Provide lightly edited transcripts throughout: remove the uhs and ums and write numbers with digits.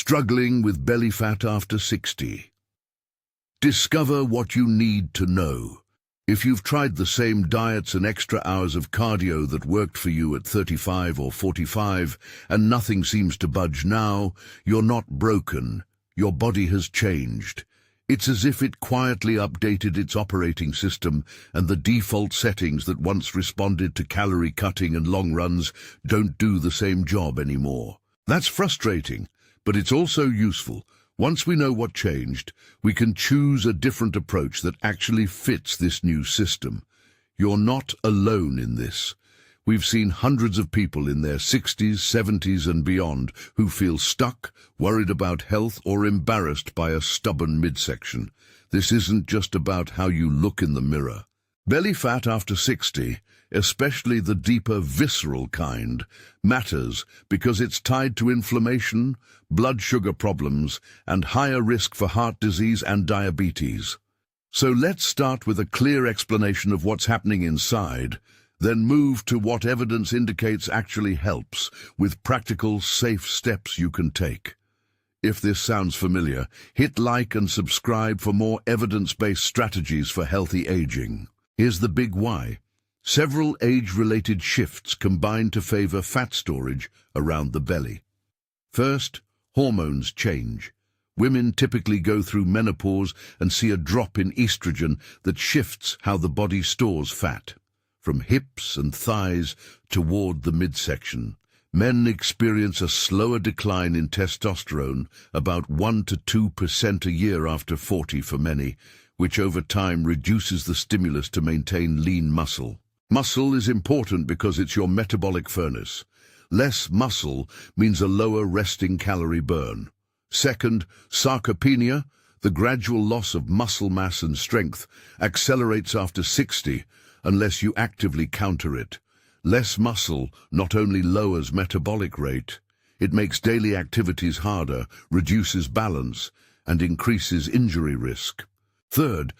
Struggling with belly fat after 60. Discover what you need to know. If you've tried the same diets and extra hours of cardio that worked for you at 35 or 45 and nothing seems to budge now, you're not broken. Your body has changed. It's as if it quietly updated its operating system, and the default settings that once responded to calorie cutting and long runs don't do the same job anymore. That's frustrating, but it's also useful. Once we know what changed, we can choose a different approach that actually fits this new system. You're not alone in this. We've seen hundreds of people in their 60s, 70s and beyond who feel stuck, worried about health or embarrassed by a stubborn midsection. This isn't just about how you look in the mirror. Belly fat after 60, especially the deeper visceral kind, matters because it's tied to inflammation, blood sugar problems, and higher risk for heart disease and diabetes. So let's start with a clear explanation of what's happening inside, then move to what evidence indicates actually helps, with practical, safe steps you can take. If this sounds familiar, hit like and subscribe for more evidence-based strategies for healthy aging. Here's the big why. Several age-related shifts combine to favor fat storage around the belly. First, hormones change. Women typically go through menopause and see a drop in estrogen that shifts how the body stores fat, from hips and thighs toward the midsection. Men experience a slower decline in testosterone, about 1 to 2% a year after 40 for many, which over time reduces the stimulus to maintain lean muscle. Muscle is important because it's your metabolic furnace. Less muscle means a lower resting calorie burn. Second, sarcopenia, the gradual loss of muscle mass and strength, accelerates after 60 unless you actively counter it. Less muscle not only lowers metabolic rate, it makes daily activities harder, reduces balance, and increases injury risk. Third,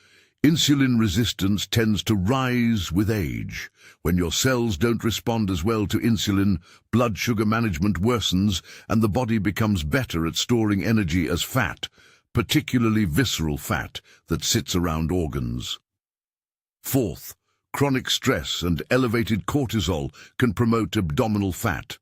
insulin resistance tends to rise with age. When your cells don't respond as well to insulin, blood sugar management worsens and the body becomes better at storing energy as fat, particularly visceral fat that sits around organs. Fourth, chronic stress and elevated cortisol can promote abdominal fat.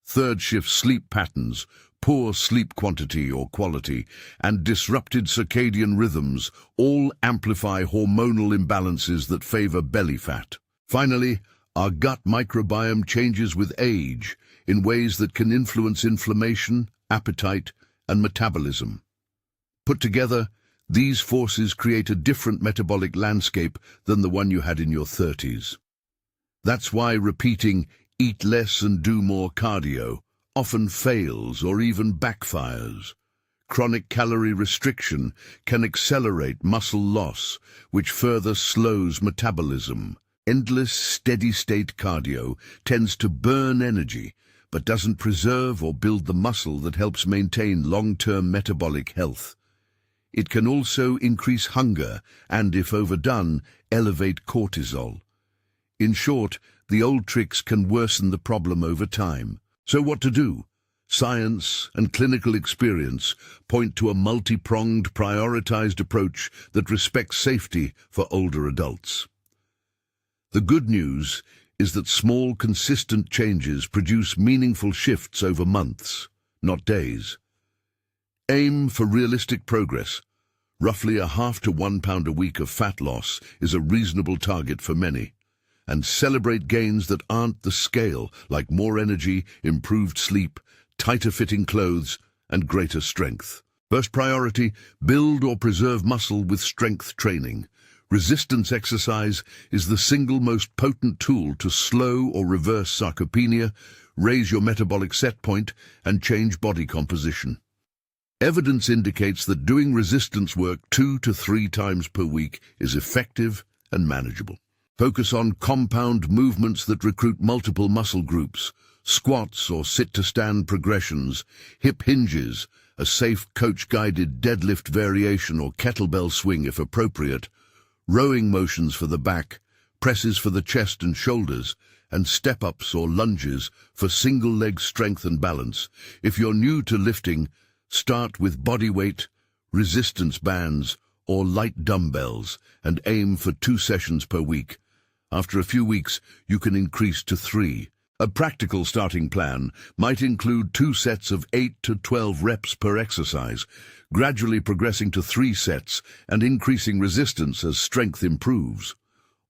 Third shift sleep patterns, poor sleep quantity or quality, and disrupted circadian rhythms all amplify hormonal imbalances that favor belly fat. Finally, our gut microbiome changes with age in ways that can influence inflammation, appetite, and metabolism. Put together, these forces create a different metabolic landscape than the one you had in your 30s. That's why repeating "eat less and do more cardio" often fails or even backfires. Chronic calorie restriction can accelerate muscle loss, which further slows metabolism. Endless, steady-state cardio tends to burn energy, but doesn't preserve or build the muscle that helps maintain long-term metabolic health. It can also increase hunger and, if overdone, elevate cortisol. In short, the old tricks can worsen the problem over time. So what to do? Science and clinical experience point to a multi-pronged, prioritized approach that respects safety for older adults. The good news is that small, consistent changes produce meaningful shifts over months, not days. Aim for realistic progress. Roughly a half to 1 pound a week of fat loss is a reasonable target for many. And celebrate gains that aren't the scale, like more energy, improved sleep, tighter fitting clothes, and greater strength. First priority, build or preserve muscle with strength training. Resistance exercise is the single most potent tool to slow or reverse sarcopenia, raise your metabolic set point, and change body composition. Evidence indicates that doing resistance work 2 to 3 times per week is effective and manageable. Focus on compound movements that recruit multiple muscle groups, squats or sit-to-stand progressions, hip hinges, a safe coach-guided deadlift variation or kettlebell swing if appropriate, rowing motions for the back, presses for the chest and shoulders, and step-ups or lunges for single-leg strength and balance. If you're new to lifting, Start with body weight, resistance bands, or light dumbbells, and aim for 2 sessions per week. After a few weeks, you can increase to 3. A practical starting plan might include 2 sets of 8 to 12 reps per exercise, gradually progressing to 3 sets and increasing resistance as strength improves.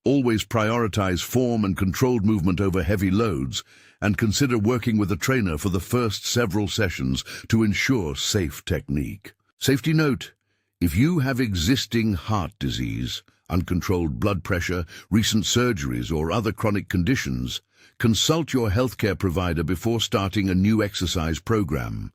Always prioritize form and controlled movement over heavy loads, and consider working with a trainer for the first several sessions to ensure safe technique. Safety note: if you have existing heart disease, uncontrolled blood pressure, recent surgeries, or other chronic conditions, consult your healthcare provider before starting a new exercise program.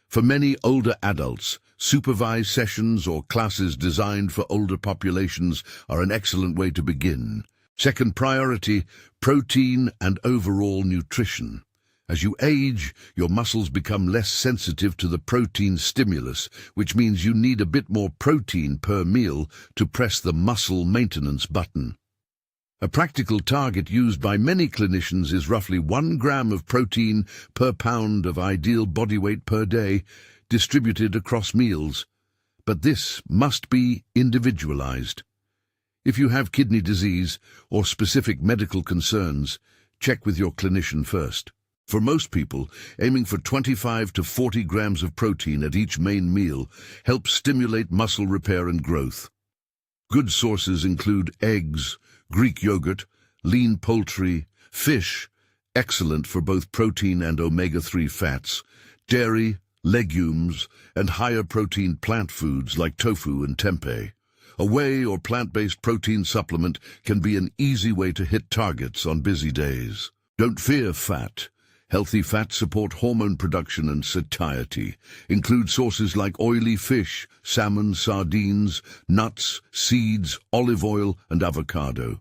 For many older adults, supervised sessions or classes designed for older populations are an excellent way to begin. Second priority, protein and overall nutrition. As you age, your muscles become less sensitive to the protein stimulus, which means you need a bit more protein per meal to press the muscle maintenance button. A practical target used by many clinicians is roughly 1 gram of protein per pound of ideal body weight per day, distributed across meals. But this must be individualized. If you have kidney disease or specific medical concerns, check with your clinician first. For most people, aiming for 25 to 40 grams of protein at each main meal helps stimulate muscle repair and growth. Good sources include eggs, Greek yogurt, lean poultry, fish, excellent for both protein and omega-3 fats, dairy, legumes, and higher protein plant foods like tofu and tempeh. A whey or plant-based protein supplement can be an easy way to hit targets on busy days. Don't fear fat. Healthy fats support hormone production and satiety. Include sources like oily fish, salmon, sardines, nuts, seeds, olive oil, and avocado.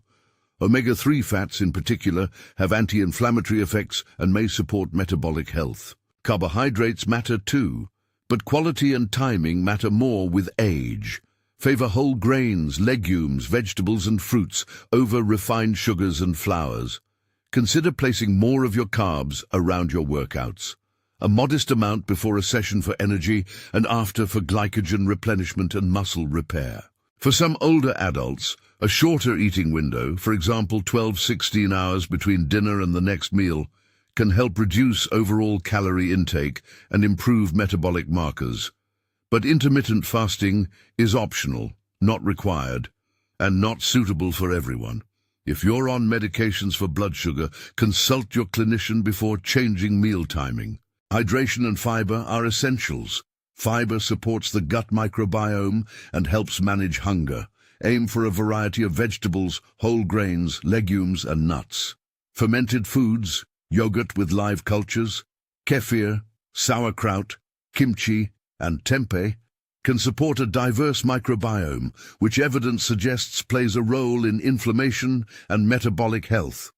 Omega-3 fats in particular have anti-inflammatory effects and may support metabolic health. Carbohydrates matter too, but quality and timing matter more with age. Favor whole grains, legumes, vegetables, and fruits over refined sugars and flours. Consider placing more of your carbs around your workouts. A modest amount before a session for energy and after for glycogen replenishment and muscle repair. For some older adults, a shorter eating window, for example 12-16 hours between dinner and the next meal, can help reduce overall calorie intake and improve metabolic markers. But intermittent fasting is optional, not required, and not suitable for everyone. If you're on medications for blood sugar, consult your clinician before changing meal timing. Hydration and fiber are essentials. Fiber supports the gut microbiome and helps manage hunger. Aim for a variety of vegetables, whole grains, legumes, and nuts. Fermented foods, yogurt with live cultures, kefir, sauerkraut, kimchi, and tempeh can support a diverse microbiome, which evidence suggests plays a role in inflammation and metabolic health.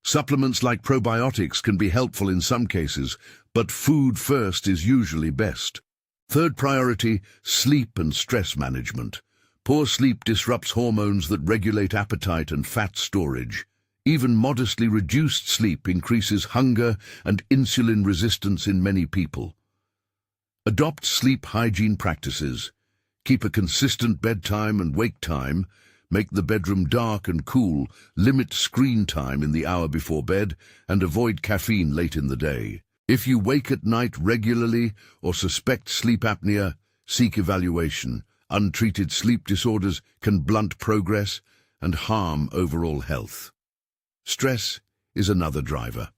Supplements like probiotics can be helpful in some cases, but food first is usually best. Third priority, sleep and stress management. Poor sleep disrupts hormones that regulate appetite and fat storage. Even modestly reduced sleep increases hunger and insulin resistance in many people. Adopt sleep hygiene practices. Keep a consistent bedtime and wake time. Make the bedroom dark and cool. Limit screen time in the hour before bed and avoid caffeine late in the day. If you wake at night regularly or suspect sleep apnea, seek evaluation. Untreated sleep disorders can blunt progress and harm overall health. Stress is another driver.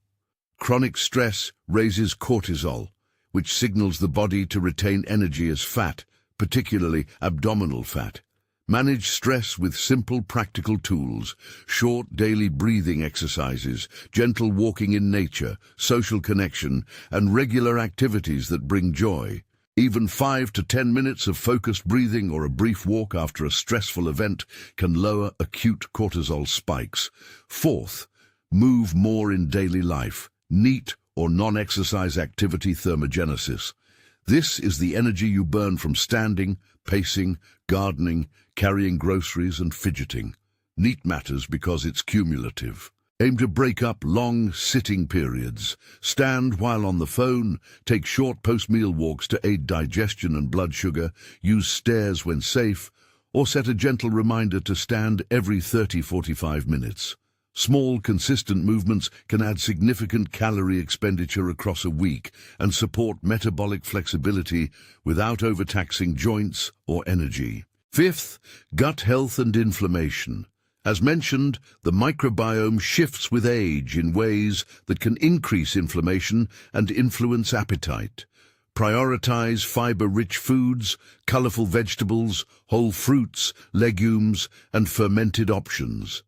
Chronic stress raises cortisol, which signals the body to retain energy as fat, particularly abdominal fat. Manage stress with simple practical tools, short daily breathing exercises, gentle walking in nature, social connection, and regular activities that bring joy. Even 5 to 10 minutes of focused breathing or a brief walk after a stressful event can lower acute cortisol spikes. Fourth, move more in daily life. NEAT or non-exercise activity thermogenesis. This is the energy you burn from standing, pacing, gardening, carrying groceries, and fidgeting. NEAT matters because it's cumulative. Aim to break up long sitting periods. Stand while on the phone, take short post-meal walks to aid digestion and blood sugar, use stairs when safe, or set a gentle reminder to stand every 30-45 minutes. Small, consistent movements can add significant calorie expenditure across a week and support metabolic flexibility without overtaxing joints or energy. Fifth, gut health and inflammation. As mentioned, the microbiome shifts with age in ways that can increase inflammation and influence appetite. Prioritize fiber-rich foods, colorful vegetables, whole fruits, legumes, and fermented options.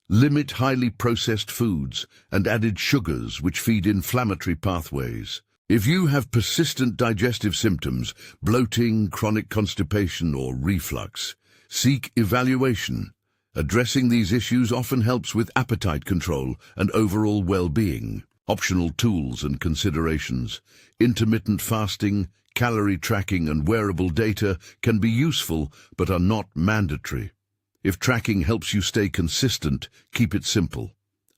Limit highly processed foods and added sugars which feed inflammatory pathways. If you have persistent digestive symptoms, bloating, chronic constipation, or reflux, seek evaluation. Addressing these issues often helps with appetite control and overall well-being. Optional tools and considerations. Intermittent fasting, calorie tracking, and wearable data can be useful but are not mandatory. If tracking helps you stay consistent, keep it simple.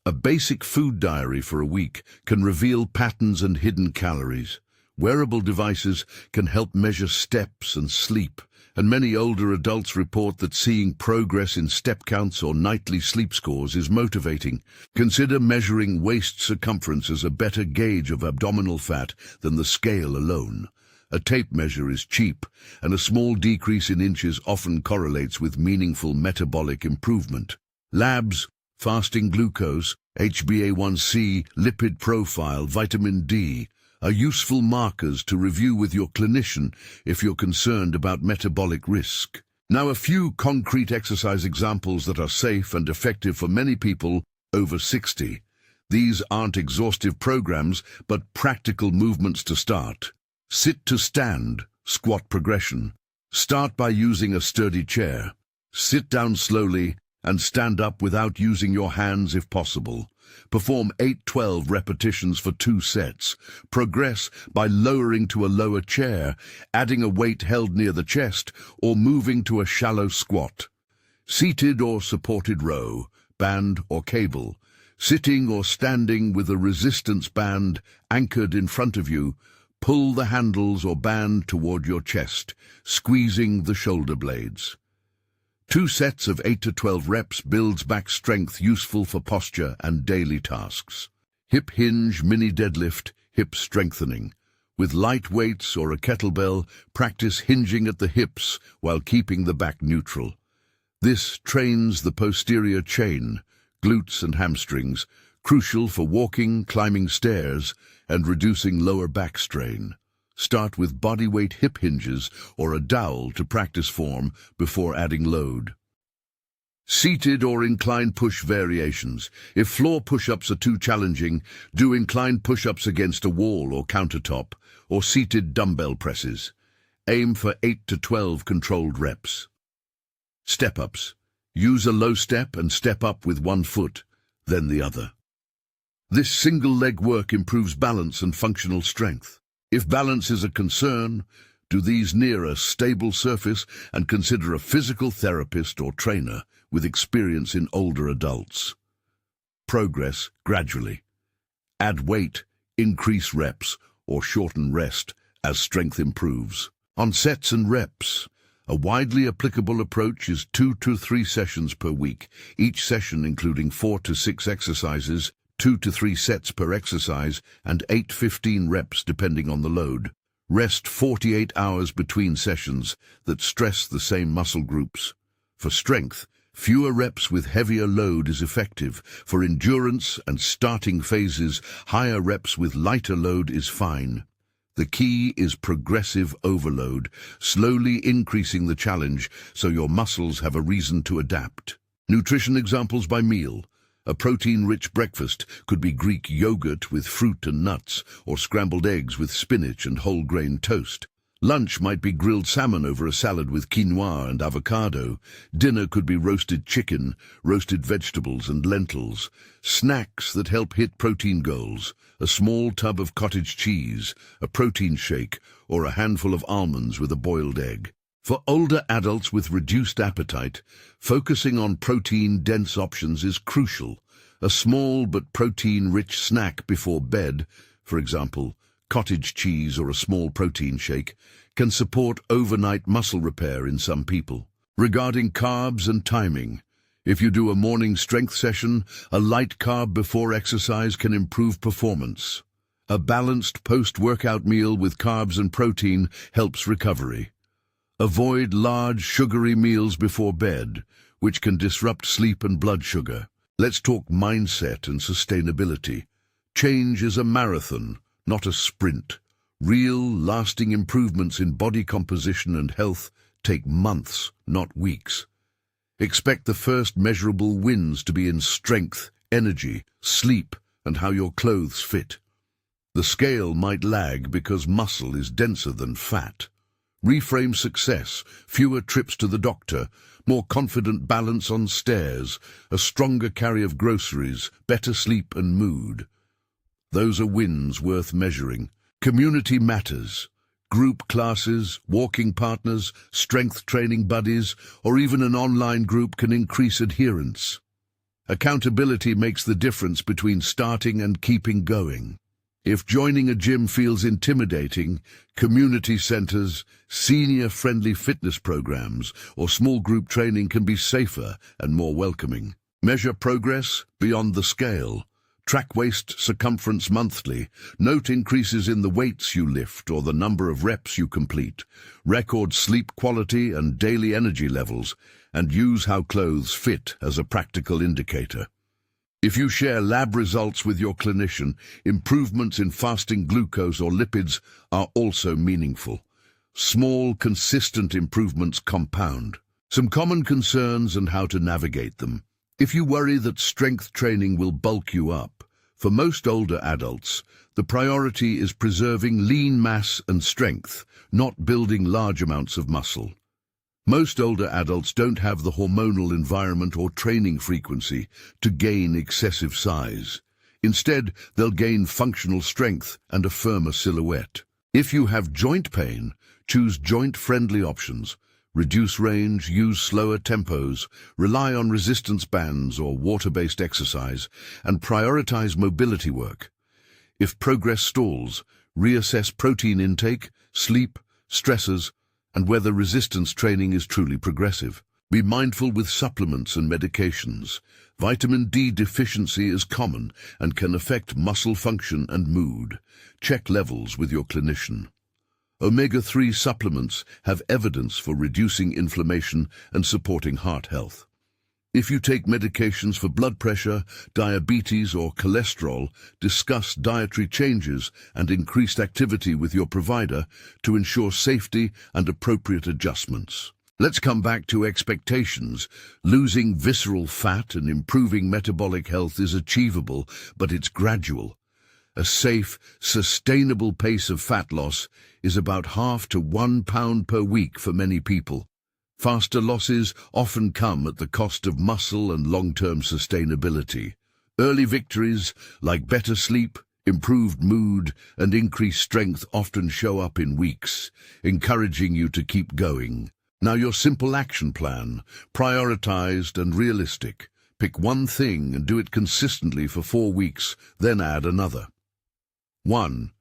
A basic food diary for a week can reveal patterns and hidden calories. Wearable devices can help measure steps and sleep, and many older adults report that seeing progress in step counts or nightly sleep scores is motivating. Consider measuring waist circumference as a better gauge of abdominal fat than the scale alone. A tape measure is cheap, and a small decrease in inches often correlates with meaningful metabolic improvement. Labs, fasting glucose, HbA1c, lipid profile, vitamin D, are useful markers to review with your clinician if you're concerned about metabolic risk. Now, a few concrete exercise examples that are safe and effective for many people over 60. These aren't exhaustive programs, but practical movements to start. Sit to stand, squat progression. Start by using a sturdy chair. Sit down slowly and stand up without using your hands if possible. Perform 8-12 repetitions for 2 sets. Progress by lowering to a lower chair, adding a weight held near the chest, or moving to a shallow squat. Seated or supported row, band or cable. Sitting or standing with a resistance band anchored in front of you, pull the handles or band toward your chest, squeezing the shoulder blades. 2 sets of 8 to 12 reps builds back strength useful for posture and daily tasks. Hip hinge mini deadlift, hip strengthening. With light weights or a kettlebell, practice hinging at the hips while keeping the back neutral. This trains the posterior chain, glutes and hamstrings, crucial for walking, climbing stairs, and reducing lower back strain. Start with bodyweight hip hinges or a dowel to practice form before adding load. Seated or incline push variations. If floor push-ups are too challenging, do incline push-ups against a wall or countertop, or seated dumbbell presses. Aim for 8 to 12 controlled reps. Step-ups. Use a low step and step up with one foot, then the other. This single leg work improves balance and functional strength. If balance is a concern, do these near a stable surface and consider a physical therapist or trainer with experience in older adults. Progress gradually. Add weight, increase reps, or shorten rest as strength improves. On sets and reps, a widely applicable approach is 2 to 3 sessions per week, each session including 4 to 6 exercises, 2 to 3 sets per exercise, and 8-15 reps depending on the load. Rest 48 hours between sessions that stress the same muscle groups. For strength, fewer reps with heavier load is effective. For endurance and starting phases, higher reps with lighter load is fine. The key is progressive overload, slowly increasing the challenge so your muscles have a reason to adapt. Nutrition examples by meal. A protein-rich breakfast could be Greek yogurt with fruit and nuts, or scrambled eggs with spinach and whole-grain toast. Lunch might be grilled salmon over a salad with quinoa and avocado. Dinner could be roasted chicken, roasted vegetables and lentils. Snacks that help hit protein goals. A small tub of cottage cheese, a protein shake, or a handful of almonds with a boiled egg. For older adults with reduced appetite, focusing on protein-dense options is crucial. A small but protein-rich snack before bed, for example, cottage cheese or a small protein shake, can support overnight muscle repair in some people. Regarding carbs and timing, if you do a morning strength session, a light carb before exercise can improve performance. A balanced post-workout meal with carbs and protein helps recovery. Avoid large, sugary meals before bed, which can disrupt sleep and blood sugar. Let's talk mindset and sustainability. Change is a marathon, not a sprint. Real, lasting improvements in body composition and health take months, not weeks. Expect the first measurable wins to be in strength, energy, sleep, and how your clothes fit. The scale might lag because muscle is denser than fat. Reframe success, fewer trips to the doctor, more confident balance on stairs, a stronger carry of groceries, better sleep and mood. Those are wins worth measuring. Community matters. Group classes, walking partners, strength training buddies, or even an online group can increase adherence. Accountability makes the difference between starting and keeping going. If joining a gym feels intimidating, community centers, senior-friendly fitness programs, or small group training can be safer and more welcoming. Measure progress beyond the scale. Track waist circumference monthly. Note increases in the weights you lift or the number of reps you complete. Record sleep quality and daily energy levels, and use how clothes fit as a practical indicator. If you share lab results with your clinician, improvements in fasting glucose or lipids are also meaningful. Small, consistent improvements compound. Some common concerns and how to navigate them. If you worry that strength training will bulk you up, for most older adults, the priority is preserving lean mass and strength, not building large amounts of muscle. Most older adults don't have the hormonal environment or training frequency to gain excessive size. Instead, they'll gain functional strength and a firmer silhouette. If you have joint pain, choose joint-friendly options. Reduce range, use slower tempos, rely on resistance bands or water-based exercise, and prioritize mobility work. If progress stalls, reassess protein intake, sleep, stressors, and whether resistance training is truly progressive. Be mindful with supplements and medications. Vitamin D deficiency is common and can affect muscle function and mood. Check levels with your clinician. Omega-3 supplements have evidence for reducing inflammation and supporting heart health. If you take medications for blood pressure, diabetes, or cholesterol, discuss dietary changes and increased activity with your provider to ensure safety and appropriate adjustments. Let's come back to expectations. Losing visceral fat and improving metabolic health is achievable, but it's gradual. A safe, sustainable pace of fat loss is about 0.5 to 1 pound per week for many people. Faster losses often come at the cost of muscle and long-term sustainability. Early victories, like better sleep, improved mood, and increased strength often show up in weeks, encouraging you to keep going. Now your simple action plan, prioritized and realistic. Pick one thing and do it consistently for 4 weeks, then add another. 1.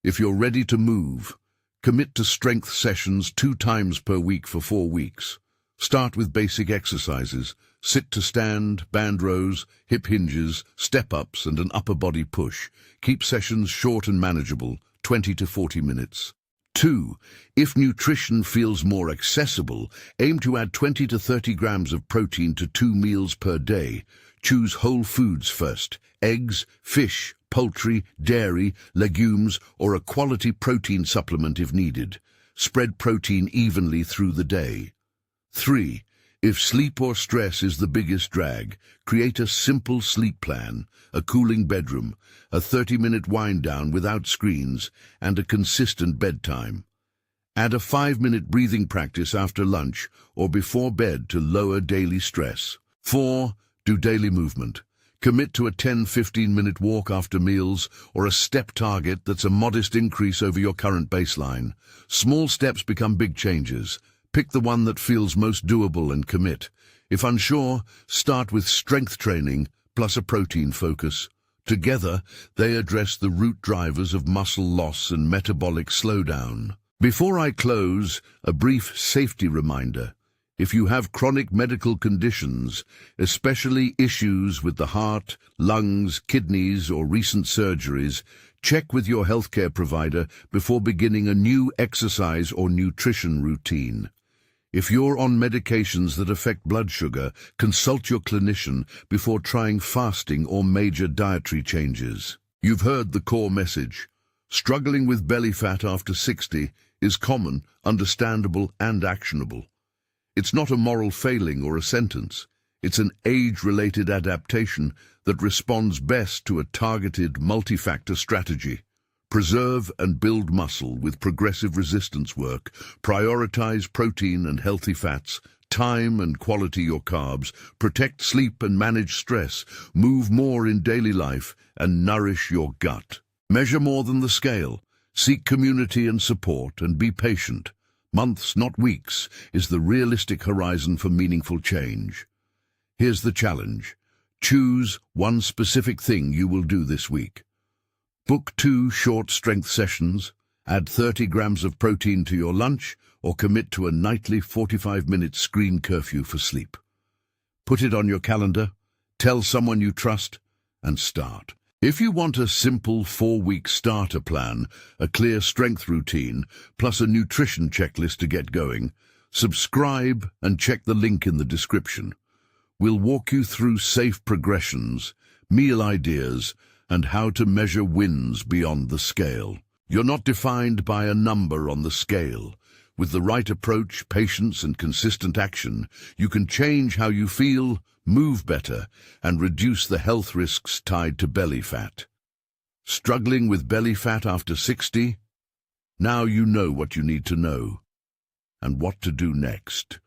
If you're ready to move, commit to strength sessions 2 times per week for 4 weeks. Start with basic exercises, sit to stand, band rows, hip hinges, step-ups, and an upper body push. Keep sessions short and manageable, 20 to 40 minutes. 2. If nutrition feels more accessible, aim to add 20 to 30 grams of protein to 2 meals per day. Choose whole foods first: eggs, fish, poultry, dairy, legumes, or a quality protein supplement if needed. Spread protein evenly through the day. 3. If sleep or stress is the biggest drag, create a simple sleep plan, a cooling bedroom, a 30-minute wind-down without screens, and a consistent bedtime. Add a 5-minute breathing practice after lunch or before bed to lower daily stress. 4. Do daily movement. Commit to a 10-15-minute walk after meals or a step target that's a modest increase over your current baseline. Small steps become big changes. Pick the one that feels most doable and commit. If unsure, start with strength training, plus a protein focus. Together, they address the root drivers of muscle loss and metabolic slowdown. Before I close, a brief safety reminder. If you have chronic medical conditions, especially issues with the heart, lungs, kidneys, or recent surgeries, check with your healthcare provider before beginning a new exercise or nutrition routine. If you're on medications that affect blood sugar, consult your clinician before trying fasting or major dietary changes. You've heard the core message. Struggling with belly fat after 60 is common, understandable, and actionable. It's not a moral failing or a sentence. It's an age-related adaptation that responds best to a targeted multi-factor strategy. Preserve and build muscle with progressive resistance work. Prioritize protein and healthy fats. Time and quality your carbs. Protect sleep and manage stress. Move more in daily life and nourish your gut. Measure more than the scale. Seek community and support and be patient. Months, not weeks, is the realistic horizon for meaningful change. Here's the challenge. Choose one specific thing you will do this week. Book 2 short strength sessions, add 30 grams of protein to your lunch, or commit to a nightly 45-minute screen curfew for sleep. Put it on your calendar, tell someone you trust, and start. If you want a simple 4-week starter plan, a clear strength routine, plus a nutrition checklist to get going, subscribe and check the link in the description. We'll walk you through safe progressions, meal ideas, and how to measure wins beyond the scale. You're not defined by a number on the scale. With the right approach, patience, and consistent action, you can change how you feel, move better, and reduce the health risks tied to belly fat. Struggling with belly fat after 60? Now you know what you need to know and what to do next.